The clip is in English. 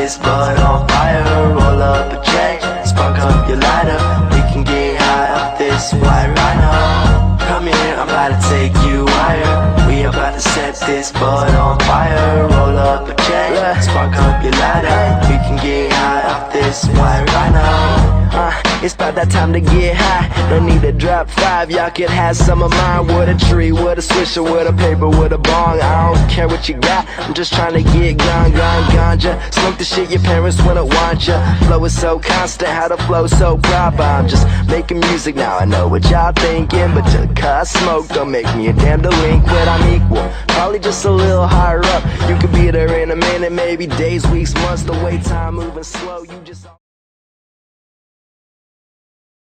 this bud on fire. Roll up a check, spark up your lighter. We can get high up this white rhino. Come here, I'm about to take you higher. We about to set this bud on fire. Roll up a check, spark up your lighter. We can get high up this white rhino. It's about that time to get high. No need to drop 5, y'all can have some of mine. With a tree, with a swisher, with a paper, with a bong. I don't care what you got, I'm just trying to get ganja. Smoke the shit your parents wouldn't want ya. Flow is so constant, how the flow so proper. I'm just making music now, I know what y'all thinking. But to cut smoke don't make me a damn delinquent. I'm equal, probably just a little higher up. You could be there in a minute, maybe days, weeks, months. The way time moving slow, you just